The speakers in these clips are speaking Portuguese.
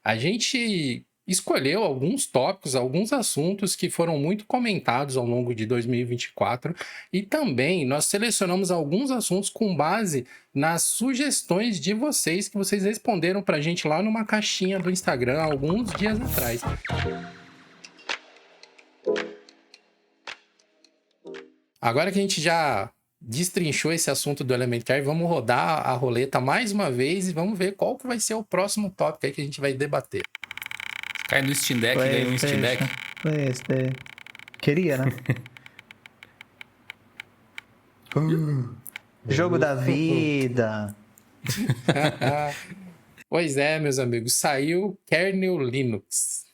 A gente escolheu alguns tópicos, alguns assuntos que foram muito comentados ao longo de 2024 e também nós selecionamos alguns assuntos com base nas sugestões de vocês que vocês responderam para a gente lá numa caixinha do Instagram alguns dias atrás. Agora que a gente já destrinchou esse assunto do Elementary, vamos rodar a roleta mais uma vez e vamos ver qual que vai ser o próximo tópico aí que a gente vai debater. Cai no Steam Deck, ganha um Steam Deck. PlayStation. Queria, né? Jogo da vida. Pois é, meus amigos, saiu Kernel Linux.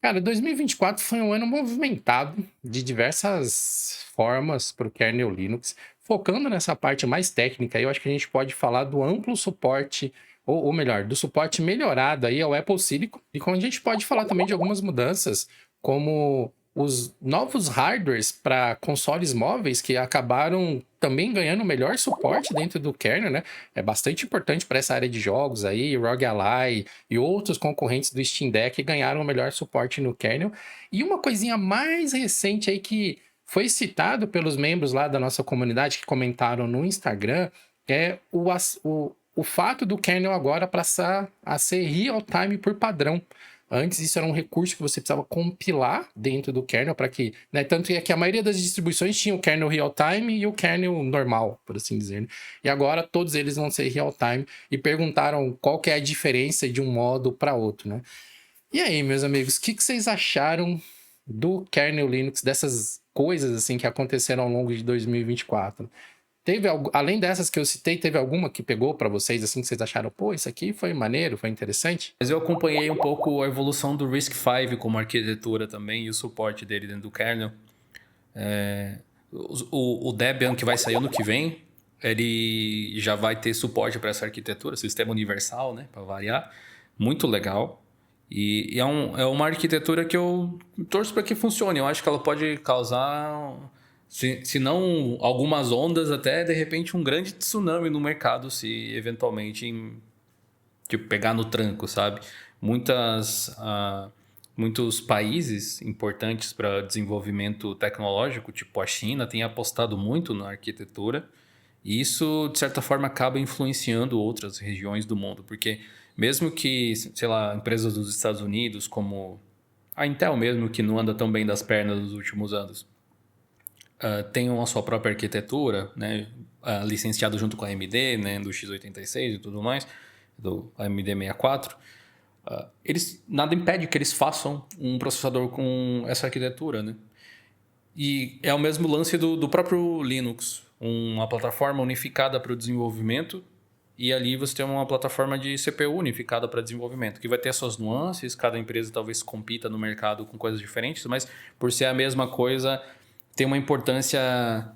Cara, 2024 foi um ano movimentado de diversas formas para o Kernel Linux. Focando nessa parte mais técnica, eu acho que a gente pode falar do amplo suporte, ou melhor, do suporte melhorado aí ao Apple Silicon. E como a gente pode falar também de algumas mudanças, como os novos hardwares para consoles móveis que acabaram também ganhando melhor suporte dentro do kernel, né? É bastante importante para essa área de jogos aí, ROG Ally e outros concorrentes do Steam Deck ganharam melhor suporte no kernel. E uma coisinha mais recente aí que foi citado pelos membros lá da nossa comunidade que comentaram no Instagram é o fato do kernel agora passar a ser real-time por padrão. Antes isso era um recurso que você precisava compilar dentro do kernel para que, né, tanto é que a maioria das distribuições tinha o kernel real-time e o kernel normal, por assim dizer, né? E agora todos eles vão ser real-time e perguntaram qual que é a diferença de um modo para outro, né? E aí, meus amigos, o que vocês acharam do kernel Linux, dessas coisas assim que aconteceram ao longo de 2024? Teve além dessas que eu citei, teve alguma que pegou para vocês assim que vocês acharam, pô, isso aqui foi maneiro, foi interessante? Mas eu acompanhei um pouco a evolução do RISC-V como arquitetura também e o suporte dele dentro do kernel. O Debian que vai sair ano que vem, ele já vai ter suporte para essa arquitetura, sistema universal, né, para variar. Muito legal. E é uma arquitetura que eu torço para que funcione. Eu acho que ela pode causar, se não algumas ondas, até de repente um grande tsunami no mercado, se eventualmente tipo, pegar no tranco, sabe? Muitos países importantes para desenvolvimento tecnológico, tipo a China, têm apostado muito na arquitetura. E isso, de certa forma, acaba influenciando outras regiões do mundo. Porque mesmo que, sei lá, empresas dos Estados Unidos, como a Intel mesmo, que não anda tão bem das pernas nos últimos anos, tenham a sua própria arquitetura, né, licenciado junto com a AMD, né, do x86 e tudo mais, do AMD 64, nada impede que eles façam um processador com essa arquitetura, né? E é o mesmo lance do próprio Linux, uma plataforma unificada para o desenvolvimento e ali você tem uma plataforma de CPU unificada para desenvolvimento, que vai ter suas nuances, cada empresa talvez compita no mercado com coisas diferentes, mas por ser a mesma coisa, tem uma importância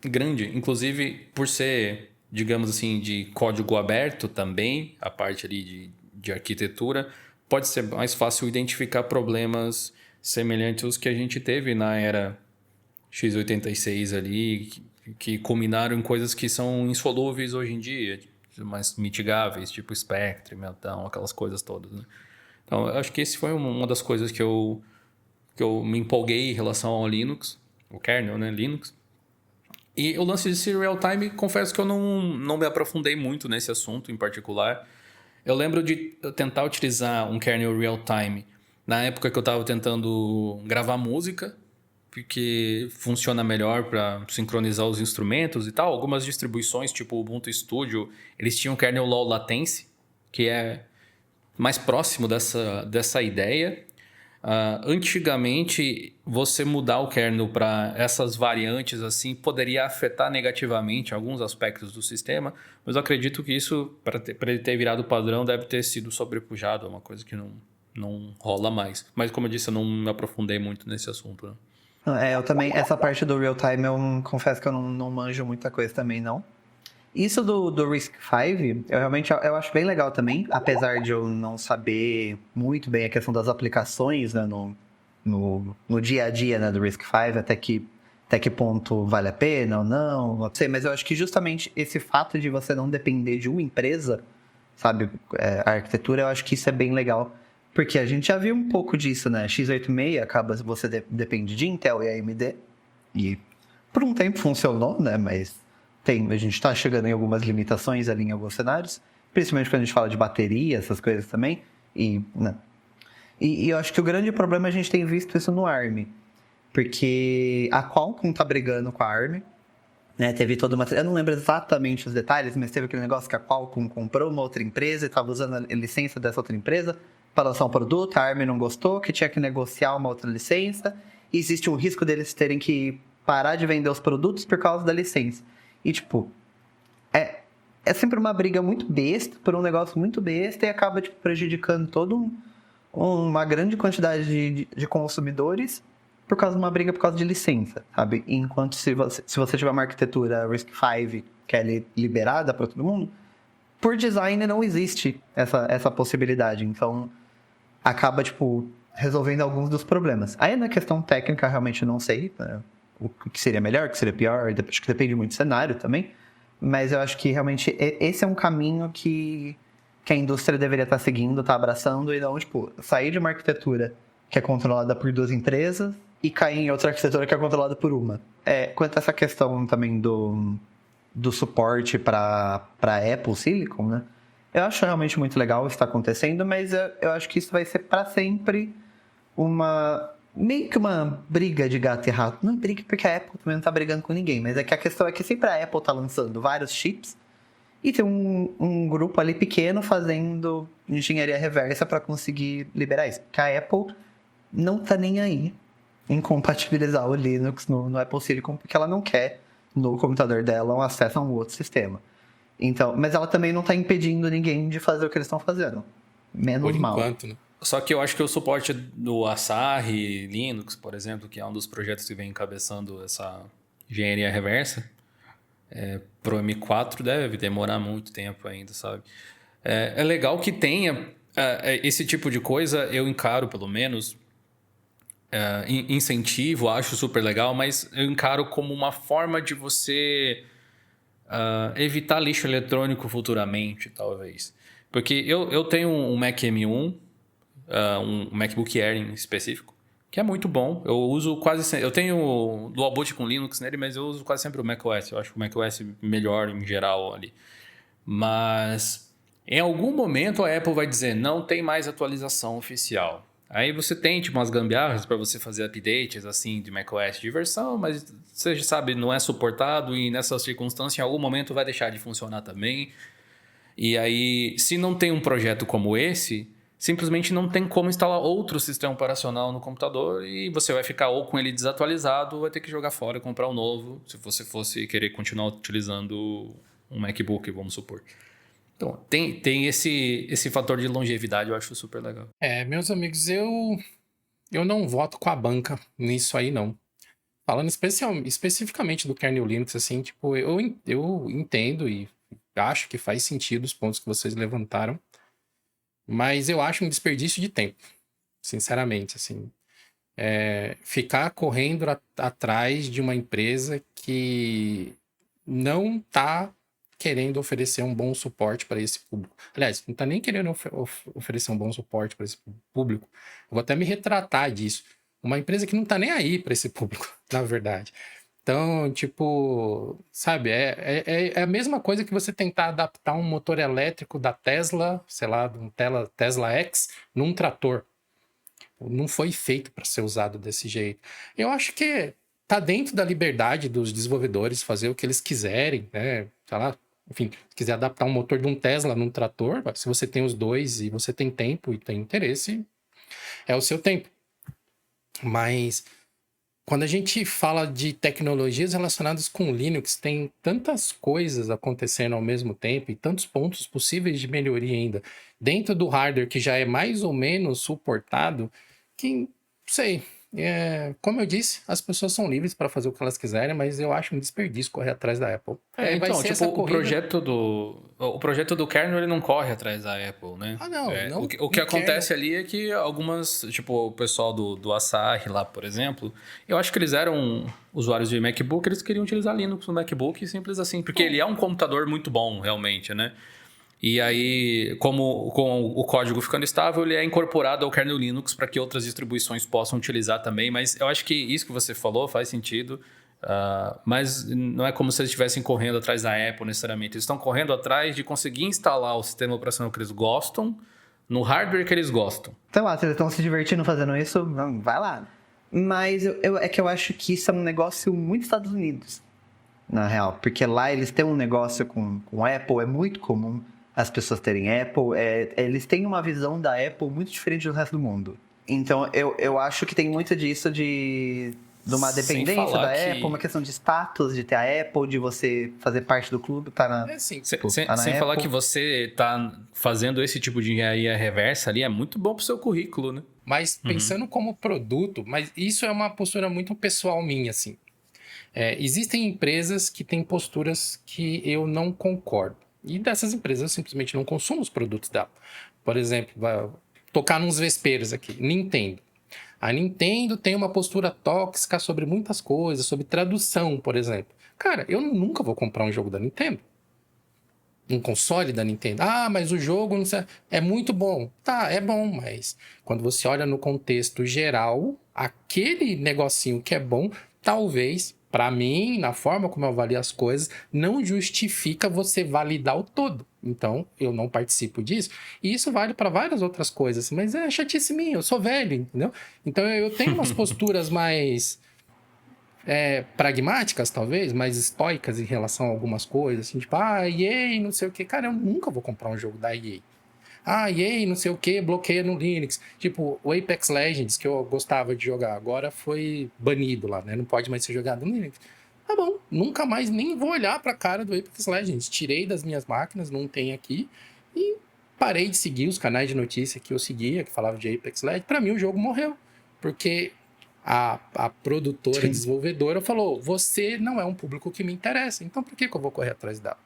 grande, inclusive por ser, digamos assim, de código aberto também, a parte ali de arquitetura, pode ser mais fácil identificar problemas semelhantes aos que a gente teve na era x86 ali, que culminaram em coisas que são insolúveis hoje em dia, mais mitigáveis, tipo Spectre, Meltdown, aquelas coisas todas, né? Então, eu acho que esse foi uma das coisas que eu me empolguei em relação ao Linux, o kernel, né, Linux. E o lance de Serial Time, confesso que eu não me aprofundei muito nesse assunto em particular. Eu lembro de tentar utilizar um kernel real time na época que eu estava tentando gravar música, porque funciona melhor para sincronizar os instrumentos e tal. Algumas distribuições, tipo o Ubuntu Studio, eles tinham kernel low latency, que é mais próximo dessa ideia. Antigamente, você mudar o kernel para essas variantes assim poderia afetar negativamente alguns aspectos do sistema, mas eu acredito que isso, para ele ter virado padrão, deve ter sido sobrepujado, é uma coisa que não rola mais. Mas, como eu disse, eu não me aprofundei muito nesse assunto, né? Eu também, essa parte do real time, eu confesso que eu não manjo muita coisa também, não. Isso do RISC-V, eu acho bem legal também, apesar de eu não saber muito bem a questão das aplicações, né, no dia a dia, né, do RISC-V, até que ponto vale a pena ou não sei, mas eu acho que justamente esse fato de você não depender de uma empresa sabe? A arquitetura, eu acho que isso é bem legal. Porque a gente já viu um pouco disso, né? x86 acaba, você depende de Intel e AMD. E por um tempo funcionou, né? Mas a gente está chegando em algumas limitações ali em alguns cenários. Principalmente quando a gente fala de bateria, essas coisas também. Né? E eu acho que o grande problema a gente tem visto isso no ARM. Porque a Qualcomm tá brigando com a ARM. Né, teve toda uma... Eu não lembro exatamente os detalhes, mas teve aquele negócio que a Qualcomm comprou uma outra empresa e estava usando a licença dessa outra empresa para lançar um produto, a ARM não gostou, que tinha que negociar uma outra licença, e existe um risco deles terem que parar de vender os produtos por causa da licença. E, tipo, é sempre uma briga muito besta, por um negócio muito besta, e acaba tipo, prejudicando uma grande quantidade de consumidores por causa de uma briga por causa de licença, sabe? Enquanto se você tiver uma arquitetura RISC-V que é liberada para todo mundo, por design não existe essa possibilidade. Então, acaba, tipo, resolvendo alguns dos problemas. Aí, na questão técnica, realmente não sei né, o que seria melhor, o que seria pior. Acho que depende muito do cenário também. Mas eu acho que, realmente, esse é um caminho que a indústria deveria estar seguindo, estar abraçando, e não, tipo, sair de uma arquitetura que é controlada por duas empresas e cair em outra arquitetura que é controlada por uma. Quanto a essa questão também do suporte para Apple Silicon, né? Eu acho realmente muito legal isso está acontecendo, mas eu acho que isso vai ser para sempre meio que uma briga de gato e rato. Não é briga porque a Apple também não está brigando com ninguém, mas é que a questão é que sempre a Apple está lançando vários chips e tem um grupo ali pequeno fazendo engenharia reversa para conseguir liberar isso. Porque a Apple não tá nem aí em compatibilizar o Linux no Apple Silicon, porque ela não quer no computador dela um acesso a um outro sistema. Então, mas ela também não tá impedindo ninguém de fazer o que eles estão fazendo. Menos Por mal. enquanto, né? Só que eu acho que o suporte do Asahi Linux, por exemplo, que é um dos projetos que vem encabeçando essa engenharia reversa, pro M4 deve demorar muito tempo ainda, sabe? É legal que tenha esse tipo de coisa, eu encaro pelo menos, incentivo, acho super legal, mas eu encaro como uma forma de você evitar lixo eletrônico futuramente, talvez. Porque eu tenho um Mac M1, um MacBook Air em específico, que é muito bom. Eu uso quase sempre... Eu tenho Dual Boot com Linux nele, mas eu uso quase sempre o macOS. Eu acho o macOS melhor em geral ali. Mas em algum momento a Apple vai dizer não tem mais atualização oficial. Aí você tem tipo umas gambiarras para você fazer updates assim de macOS de versão, mas você já sabe, não é suportado e nessa circunstância em algum momento vai deixar de funcionar também. E aí, se não tem um projeto como esse, simplesmente não tem como instalar outro sistema operacional no computador e você vai ficar ou com ele desatualizado ou vai ter que jogar fora e comprar um novo, se você fosse querer continuar utilizando um MacBook, vamos supor. Então, tem esse fator de longevidade, eu acho super legal. Meus amigos, eu não voto com a banca nisso aí, não. Falando especificamente do kernel Linux, assim, tipo, eu entendo e acho que faz sentido os pontos que vocês levantaram, mas eu acho um desperdício de tempo, sinceramente, assim. Ficar correndo atrás de uma empresa que não tá querendo oferecer um bom suporte para esse público. Aliás, não está nem querendo oferecer um bom suporte para esse público. Eu vou até me retratar disso. Uma empresa que não está nem aí para esse público, na verdade. Então, tipo, sabe, é a mesma coisa que você tentar adaptar um motor elétrico da Tesla, sei lá, um Tesla X, num trator. Não foi feito para ser usado desse jeito. Eu acho que tá dentro da liberdade dos desenvolvedores fazer o que eles quiserem, né? Sei lá, enfim, se quiser adaptar um motor de um Tesla num trator, se você tem os dois e você tem tempo e tem interesse, é o seu tempo. Mas quando a gente fala de tecnologias relacionadas com Linux, tem tantas coisas acontecendo ao mesmo tempo e tantos pontos possíveis de melhoria ainda dentro do hardware que já é mais ou menos suportado, que, não sei, como eu disse, as pessoas são livres para fazer o que elas quiserem, mas eu acho um desperdício correr atrás da Apple. Vai Então, ser tipo, o projeto do kernel ele não corre atrás da Apple, né? Ah, não. O que acontece ali é que algumas, tipo, o pessoal do Asahi lá, por exemplo, eu acho que eles eram usuários de MacBook, eles queriam utilizar Linux no MacBook, simples assim, porque ele é um computador muito bom, realmente, né? E aí, como com o código ficando estável, ele é incorporado ao kernel Linux para que outras distribuições possam utilizar também. Mas eu acho que isso que você falou faz sentido. Mas não é como se eles estivessem correndo atrás da Apple necessariamente. Eles estão correndo atrás de conseguir instalar o sistema operacional que eles gostam no hardware que eles gostam. Então lá, se eles estão se divertindo fazendo isso, vai lá. Mas é que eu acho que isso é um negócio muito Estados Unidos, na real. Porque lá eles têm um negócio com Apple, é muito comum as pessoas terem Apple. Eles têm uma visão da Apple muito diferente do resto do mundo. Então eu acho que tem muito disso de uma Sem dependência falar da que- Apple, uma questão de status, de ter a Apple, de você fazer parte do clube, tá na, É assim, Sem tá na falar Apple. que você tá fazendo esse tipo de engenharia reversa ali, é muito bom pro seu currículo, né? mas pensando como produto, mas isso é uma postura muito pessoal minha, assim. Existem empresas que têm posturas que eu não concordo. E dessas empresas eu simplesmente não consumo os produtos dela. Por exemplo, tocar nos vesperos aqui, Nintendo. A Nintendo tem uma postura tóxica sobre muitas coisas, sobre tradução, por exemplo. Cara, eu nunca vou comprar um jogo da Nintendo. Um console da Nintendo. Ah, mas o jogo não sei, é muito bom. Tá, é bom, mas quando você olha no contexto geral, aquele negocinho que é bom, talvez, pra mim, na forma como eu avalio as coisas, não justifica você validar o todo. Então, eu não participo disso. E isso vale para várias outras coisas. Mas é chatice minha, eu sou velho, entendeu? Então, eu tenho umas posturas mais pragmáticas, talvez, mais estoicas em relação a algumas coisas, assim, tipo, EA, não sei o que. Cara, eu nunca vou comprar um jogo da EA. EA, não sei o que, bloqueia no Linux. Tipo, o Apex Legends, que eu gostava de jogar, agora foi banido lá, né? Não pode mais ser jogado no Linux. Tá bom, nunca mais nem vou olhar pra cara do Apex Legends. Tirei das minhas máquinas, não tem aqui, e parei de seguir os canais de notícia que eu seguia, que falavam de Apex Legends. Pra mim, o jogo morreu, porque a produtora, Sim. desenvolvedora falou, você não é um público que me interessa, então por que eu vou correr atrás dela?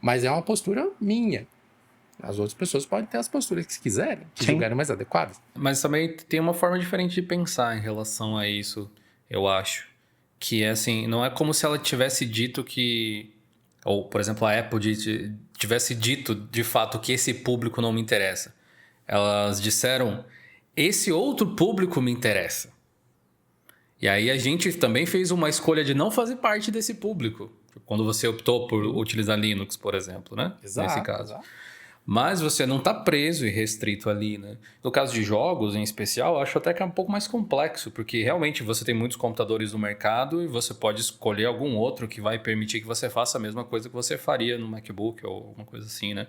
Mas é uma postura minha. As outras pessoas podem ter as posturas que quiserem, que Sim. julgarem mais adequadas. Mas também tem uma forma diferente de pensar em relação a isso, eu acho. Que é assim, não é como se ela tivesse dito que... Ou, por exemplo, a Apple tivesse dito, de fato, que esse público não me interessa. Elas disseram, esse outro público me interessa. E aí a gente também fez uma escolha de não fazer parte desse público. Quando você optou por utilizar Linux, por exemplo, né? Nesse caso. Exato. Mas você não está preso e restrito ali, né? No caso de jogos, em especial, eu acho até que é um pouco mais complexo, porque realmente você tem muitos computadores no mercado e você pode escolher algum outro que vai permitir que você faça a mesma coisa que você faria no MacBook ou alguma coisa assim, né?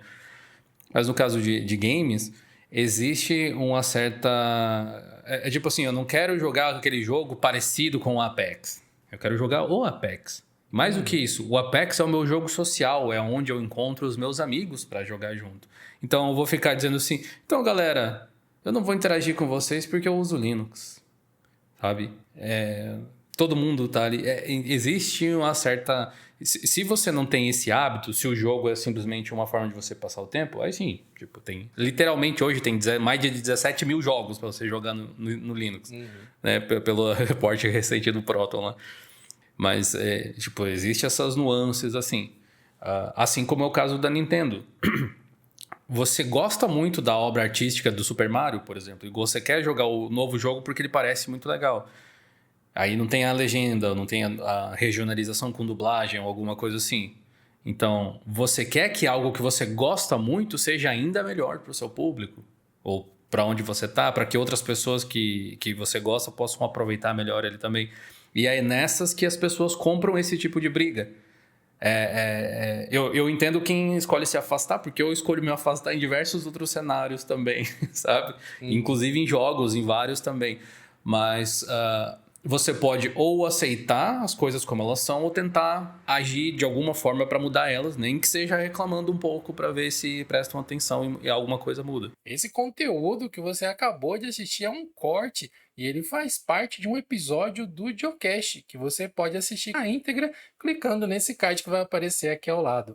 Mas no caso de games, existe uma certa... É tipo assim, eu não quero jogar aquele jogo parecido com o Apex. Eu quero jogar o Apex. Mais do que isso, o Apex é o meu jogo social, é onde eu encontro os meus amigos para jogar junto. Então eu vou ficar dizendo assim, então galera, eu não vou interagir com vocês porque eu uso Linux, sabe? Todo mundo tá ali. Existe uma certa... Se você não tem esse hábito, se o jogo é simplesmente uma forma de você passar o tempo, aí sim, tipo, tem... Literalmente hoje tem mais de 17 mil jogos para você jogar no Linux, né? Pelo reporte recente do Proton lá. Mas, tipo, existe essas nuances, assim. Assim como é o caso da Nintendo. Você gosta muito da obra artística do Super Mario, por exemplo, e você quer jogar o novo jogo porque ele parece muito legal. Aí não tem a legenda, não tem a regionalização com dublagem ou alguma coisa assim. Então, você quer que algo que você gosta muito seja ainda melhor para o seu público? Ou para onde você tá, para que outras pessoas que você gosta possam aproveitar melhor ele também. E é nessas que as pessoas compram esse tipo de briga. Eu entendo quem escolhe se afastar, porque eu escolho me afastar em diversos outros cenários também, sabe? Inclusive em jogos, em vários também. Mas você pode ou aceitar as coisas como elas são, ou tentar agir de alguma forma para mudar elas, nem que seja reclamando um pouco para ver se prestam atenção e alguma coisa muda. Esse conteúdo que você acabou de assistir é um corte e ele faz parte de um episódio do Geocast, que você pode assistir na íntegra clicando nesse card que vai aparecer aqui ao lado.